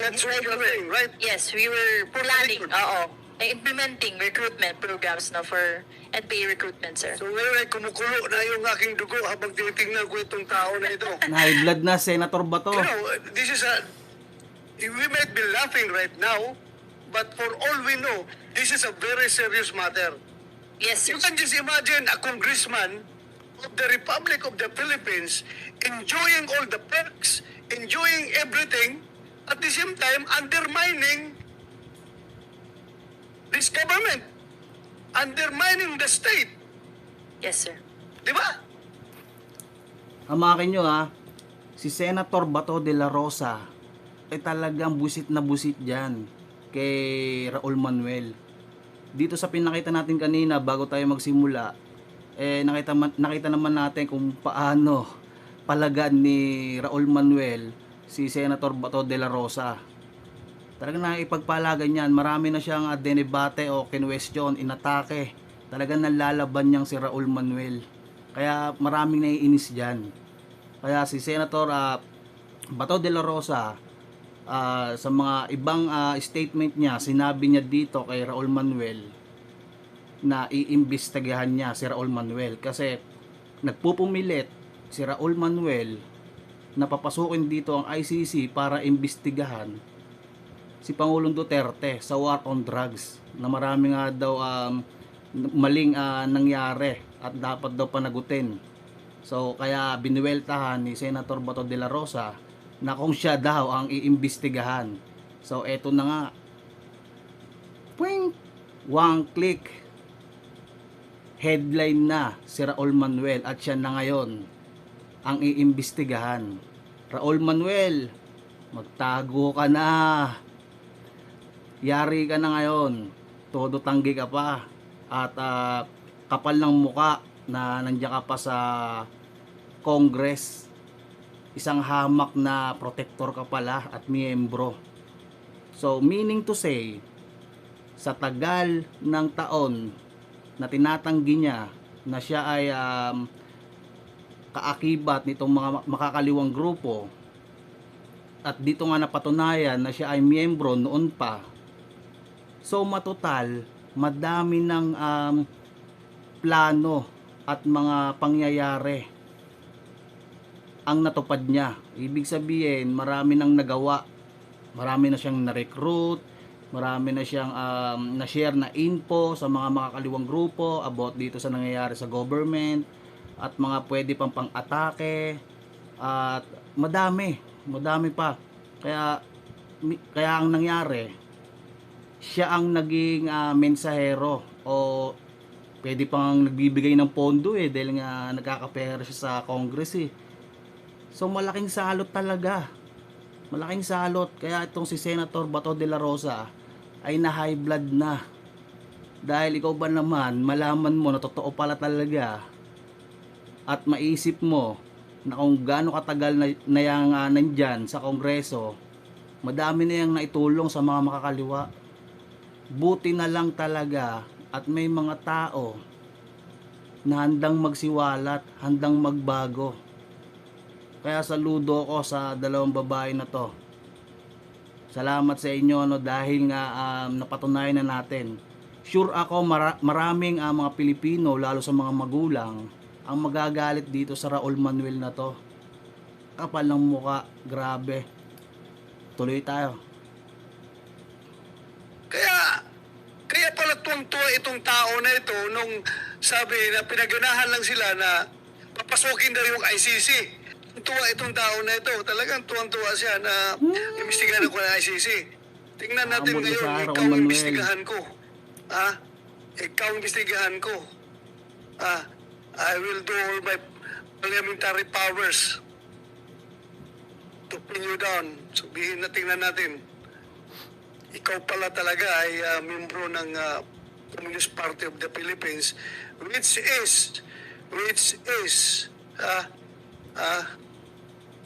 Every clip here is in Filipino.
That's what you're saying, right? Yes, we were planning, implementing recruitment programs na for NPA recruitment, sir. So ngayon ay kumukulo na yung aking dugo habang tinitingnan ko itong tao na ito. High blood na, Senator Bato. You know, this is we might be laughing right now, but for all we know, this is a very serious matter. Yes, sir. You can just imagine a congressman of the Republic of the Philippines enjoying all the perks, enjoying everything, at the same time undermining this government, undermining the state. Yes, sir. Di ba? Hamakin nyo ha, si Senator Bato de la Rosa ay talagang busit na busit dyan kay Raul Manuel. Dito sa pinakita natin kanina bago tayo magsimula, nakita naman natin kung paano palagan ni Raul Manuel si Senator Bato de la Rosa. Talagang nakipagpalagan yan. Marami na siyang denebate o kinwestiyon, inatake. Talagang nalalaban niyang si Raul Manuel. Kaya maraming naiinis dyan. Kaya si Senator Bato de la Rosa, sa mga ibang statement niya, sinabi niya dito kay Raul Manuel na iimbestigahan niya si Raul Manuel. Kasi nagpupumilit si Raul Manuel na papasukin dito ang ICC para imbestigahan si Pangulong Duterte sa war on drugs, na marami nga daw maling nangyari at dapat daw panagutin. So kaya binuweltahan ni Senator Bato de la Rosa na kung siya daw ang iimbestigahan. So eto na nga, puwing, one click, headline na si Raul Manuel at siya na ngayon ang iimbestigahan. Raul Manuel, magtago ka na. Yari ka na ngayon. Todo tanggi ka pa. At kapal ng muka na nandiyan ka pa sa Congress. Isang hamak na protector ka pala at miyembro. So meaning to say, sa tagal ng taon na tinatanggi niya na siya ay kaakibat nitong mga makakaliwang grupo, at dito nga napatunayan na siya ay miyembro noon pa. So matotal, madami ng plano at mga pangyayari ang natupad niya. Ibig sabihin, marami nang nagawa. Marami na siyang na-recruit, marami na siyang na-share na info sa mga makakaliwang grupo about dito sa nangyayari sa government at mga pwede pang pang-atake at madami pa. Kaya ang nangyari, siya ang naging mensahero o pwede pang nagbibigay ng pondo dahil nga nagkakapera siya sa Congress So malaking salot talaga. Malaking salot. Kaya itong si Senator Bato de la Rosa ay na high blood na. Dahil ikaw ba naman, malaman mo na totoo pala talaga at maisip mo na kung gaano katagal na yang nandyan sa Kongreso, madami na yang naitulong sa mga makakaliwa. Buti na lang talaga at may mga tao na handang magsiwalat, handang magbago. Kaya saludo ako sa dalawang babae na to. Salamat sa inyo dahil nga napatunayan na natin. Sure ako maraming mga Pilipino, lalo sa mga magulang, ang magagalit dito sa Raul Manuel na to. Kapal ng muka, grabe. Tuloy tayo. Kaya pala tuwang-tuwa itong tao na ito nung sabi na pinaganahan lang sila na papasukin daw yung ICC. Tuwa itong tao na ito. Talagang tuwang-tuwa siya na imbestigahan ako ng ICC. Tingnan natin ngayon, ikaw imbestigahan ko. Ikaw imbestigahan ko. I will do all my parliamentary powers to pin you down. Sabihin na, tingnan natin. Ikaw pala talaga ay membro ng Communist Party of the Philippines, which is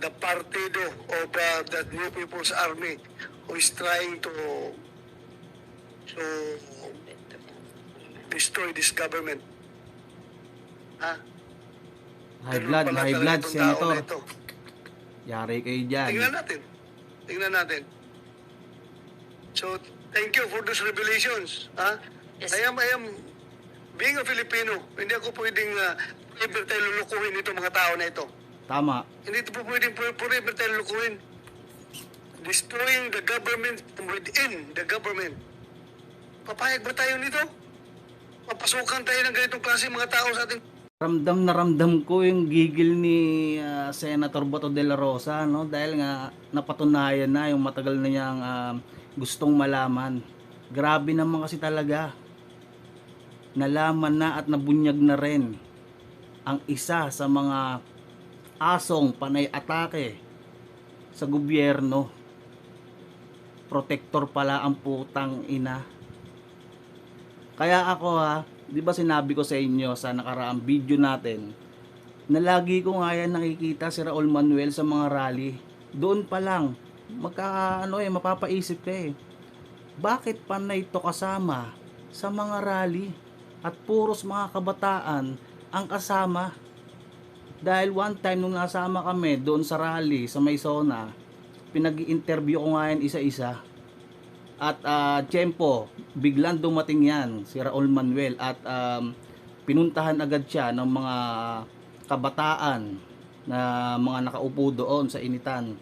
the partido of the New People's Army who is trying to destroy this government. High blood, Senator. Yari kayo dyan. Tingnan natin. So, thank you for those revelations. Ha? Yes. I am, being a Filipino, hindi ako pwedeng forever tayo lulukuhin itong mga tao na ito. Tama. Hindi ito po pwedeng forever tayo lulukuhin. Destroying the government from within the government. Papayag ba tayo nito? Papasukan tayo ng ganitong klase mga tao sa ating... Ramdam na ramdam ko yung gigil ni Senator Bato de la Rosa, no? Dahil nga napatunayan na yung matagal na niyang gustong malaman. Grabe naman kasi talaga. Nalaman na at nabunyag na rin ang isa sa mga asong panay atake sa gobyerno. Protector pala ang putang ina. Kaya ako di ba sinabi ko sa inyo sa nakaraang video natin na lagi ko nga yan nakikita si Raul Manuel sa mga rally. Doon pa lang mapapaisip ka bakit panay to kasama sa mga rally at puros mga kabataan ang kasama? Dahil one time nung nasama kami doon sa rally sa Maysona, pinag-i-interview ko nga yan isa-isa. At tiyempo, biglang dumating yan si Raul Manuel at pinuntahan agad siya ng mga kabataan na mga nakaupo doon sa initan.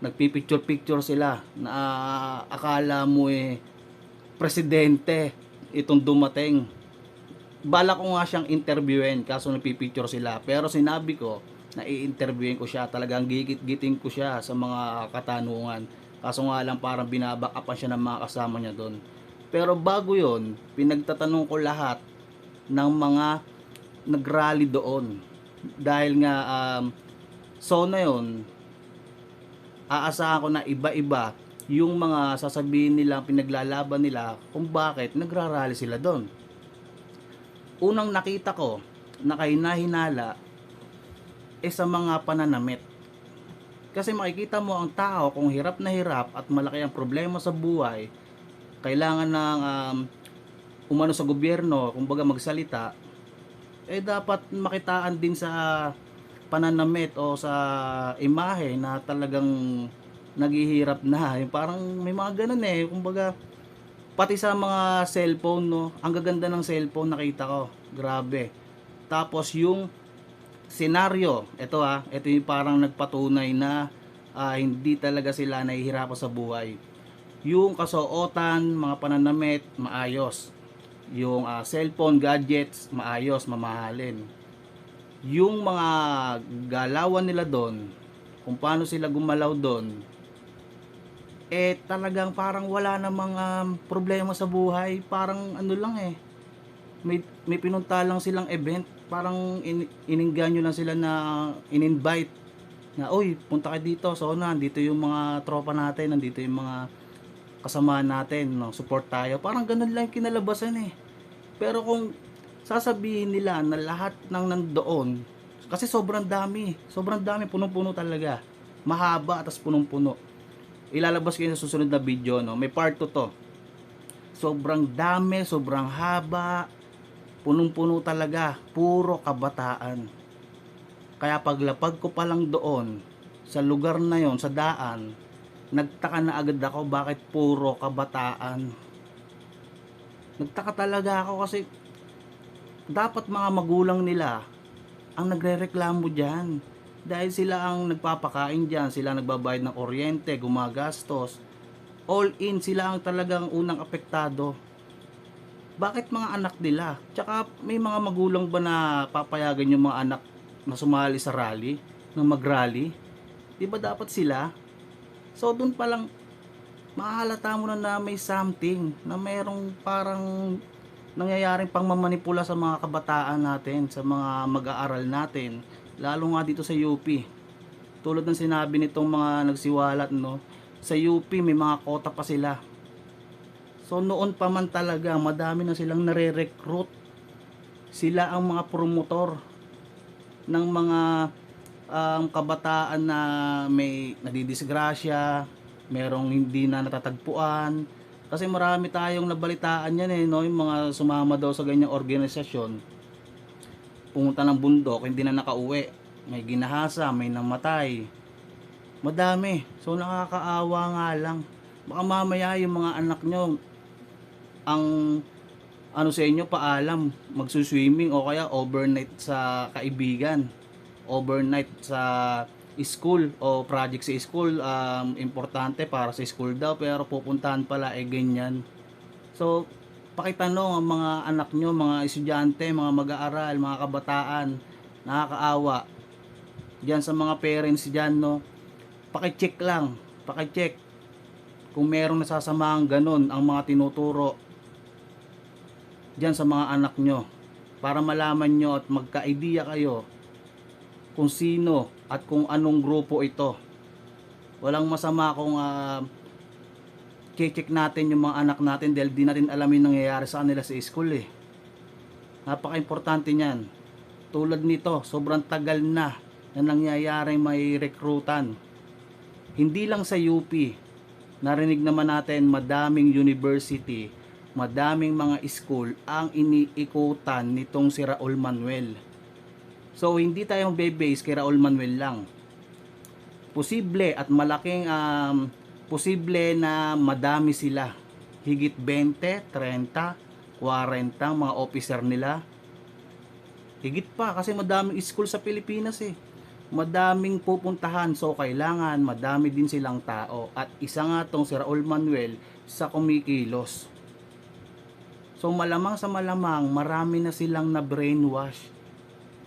Nagpipicture-picture sila na akala mo presidente itong dumating. Bala ko nga siyang interviewin kaso nagpipicture sila, pero sinabi ko na i-interviewin ko siya, talagang gigit-giting ko siya sa mga katanungan. Kaso nga lang parang binabackupan siya ng mga kasama niya doon. Pero bago yon, pinagtatanong ko lahat ng mga nagrally doon. Dahil nga na yon, aasahan ko na iba-iba yung mga sasabihin nila, pinaglalaban nila kung bakit nagrarally sila doon. Unang nakita ko na kahinahinala sa mga pananamit. Kasi makikita mo ang tao kung hirap na hirap at malaki ang problema sa buhay, kailangan ng umano sa gobyerno, kumbaga magsalita, dapat makitaan din sa pananamit o sa imahe na talagang naghihirap na. Yung parang may mga ganun kumbaga pati sa mga cellphone, no, ang gaganda ng cellphone nakita ko, grabe. Tapos yung senaryo, ito yung parang nagpatunay na hindi talaga sila nahihirapan sa buhay. Yung kasuotan, mga pananamit, maayos. Yung cellphone, gadgets, maayos, mamahalin. Yung mga galawan nila doon, kung paano sila gumalaw doon, talagang parang wala namang problema sa buhay. Parang ano lang may pinunta lang silang event, parang iningganyo lang sila na in-invite na, oy, punta kayo dito, so nandito yung mga tropa natin, nandito yung mga kasama natin, no, support tayo. Parang ganun lang kinalabasan Pero kung sasabihin nila na lahat ng nandoon, kasi sobrang dami, punong-puno talaga, mahaba at punong-puno. Ilalabas ko yun sa susunod na video, no? May part 2 to. Sobrang dami, sobrang haba, punong-puno talaga, puro kabataan. Kaya paglapag ko pa lang doon sa lugar na yon, sa daan, nagtaka na agad ako bakit puro kabataan. Nagtaka talaga ako kasi dapat mga magulang nila ang nagrereklamo diyan. Dahil sila ang nagpapakain diyan, sila ang nagbabayad ng kuryente, gumagastos. All in, sila ang talagang unang apektado. Bakit mga anak nila? Tsaka may mga magulang ba na papayagan yung mga anak na sumali sa rally, na mag-rally? Di ba dapat sila? So doon pa lang mahalata mo na may something, na mayroong parang nangyayaring pangmamanipula sa mga kabataan natin, sa mga mag-aaral natin, lalo nga dito sa UP. Tulad ng sinabi nitong mga nagsiwalat, no, sa UP may mga kota pa sila. So noon pa man talaga, madami na silang nare-recruit. Sila ang mga promotor ng mga kabataan na may nadidisgrasya, merong hindi na natatagpuan. Kasi marami tayong nabalitaan yan no? Yung mga sumama daw sa ganyang organisasyon, pumunta ng bundok, hindi na nakauwi, may ginahasa, may namatay, madami. So nakakaawa nga lang. Baka mamaya yung mga anak nyo ang ano sa inyo, paalam, magsuswimming o kaya overnight sa kaibigan, overnight sa school o project sa school, importante para sa school daw pero pupuntahan pala ganyan. So pakitanong ang mga anak nyo, mga estudyante, mga mag-aaral, mga kabataan, nakakaawa diyan sa mga parents diyan, no. Paki-check lang, paki-check kung merong nasasamaang ganun ang mga tinuturo diyan sa mga anak nyo, para malaman nyo at magka-idea kayo kung sino at kung anong grupo ito. Walang masama kung check natin yung mga anak natin dahil di natin alam yung nangyayari sa kanila sa school Napaka-importante niyan. Tulad nito, sobrang tagal na nangyayari may rekrutan. Hindi lang sa UP, narinig naman natin madaming university, madaming mga school ang iniikutan nitong si Raul Manuel. So hindi tayo base kay Raul Manuel lang. Posible at malaking posible na madami sila. Higit 20, 30, 40 mga officer nila. Higit pa kasi madaming school sa Pilipinas Madaming pupuntahan, so kailangan madami din silang tao. At isa nga tong si Raul Manuel sa kumikilos. So malamang sa malamang marami na silang na brainwash.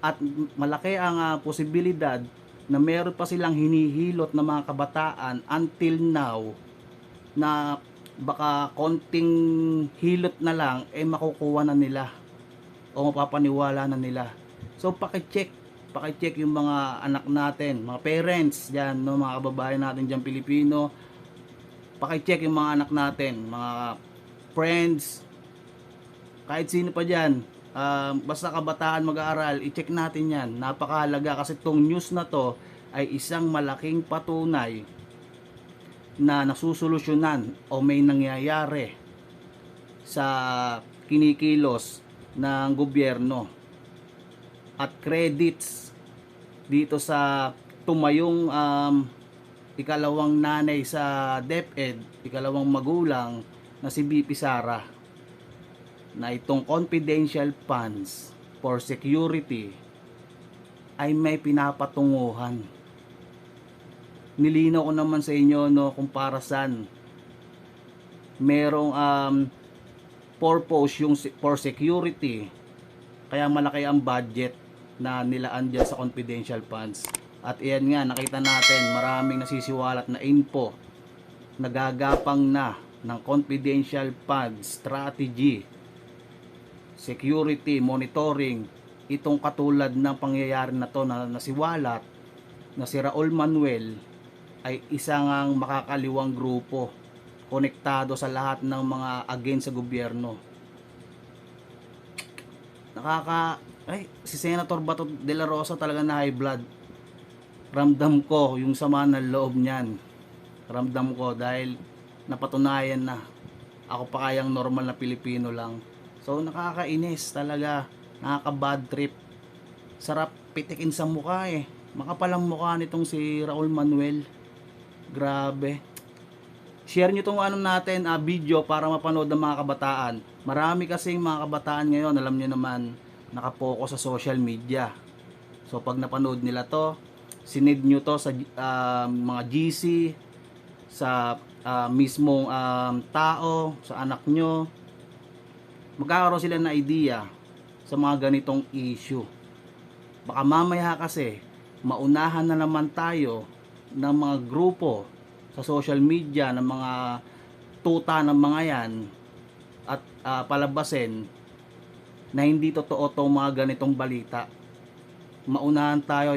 At malaki ang posibilidad na meron pa silang hinihilot na mga kabataan until now na baka konting hilot na lang makukuha na nila o mapapaniwala na nila. So paki-check yung mga anak natin, mga parents diyan, no, mga kababayan natin diyan Pilipino. Paki-check yung mga anak natin, mga friends, kahit sino pa diyan. Basta kabataan mag-aaral, i-check natin yan. Napakahalaga kasi tong news na to ay isang malaking patunay na nasusolusyonan o may nangyayari sa kinikilos ng gobyerno. At credits dito sa tumayong ikalawang nanay sa DepEd, ikalawang magulang na si BP Sara, na itong confidential funds for security ay may pinapatunguhan. Nilinaw ko naman sa inyo, no, kung para saan merong purpose yung for security, kaya malaki ang budget na nilaan dyan sa confidential funds. At iyan nga, nakita natin maraming nasisiwalat na info, nagagapang na ng confidential funds strategy, security, monitoring, itong katulad ng pangyayari na to na nasiwalat na si Raul Manuel ay isang makakaliwang grupo konektado sa lahat ng mga against sa gobyerno. Si Senator Bato de la Rosa talaga na high blood. Ramdam ko yung sama ng loob niyan. Ramdam ko dahil napatunayan na ako pa kayang normal na Pilipino lang. So nakakainis talaga, nakaka-bad trip. Sarap pitikin sa mukha Makapal ang mukha nitong si Raul Manuel. Grabe. Share nyo itong natin, video para mapanood ng mga kabataan. Marami kasing mga kabataan ngayon, alam nyo naman, nakapokus sa social media. So pag napanood nila to, sinid nyo to sa mga GC, sa mismong tao, sa anak nyo, magkakaroon sila na idea sa mga ganitong issue. Baka mamaya kasi maunahan na naman tayo ng mga grupo sa social media, ng mga tuta ng mga yan, at palabasin na hindi totoo itong mga ganitong balita. Maunahan tayo.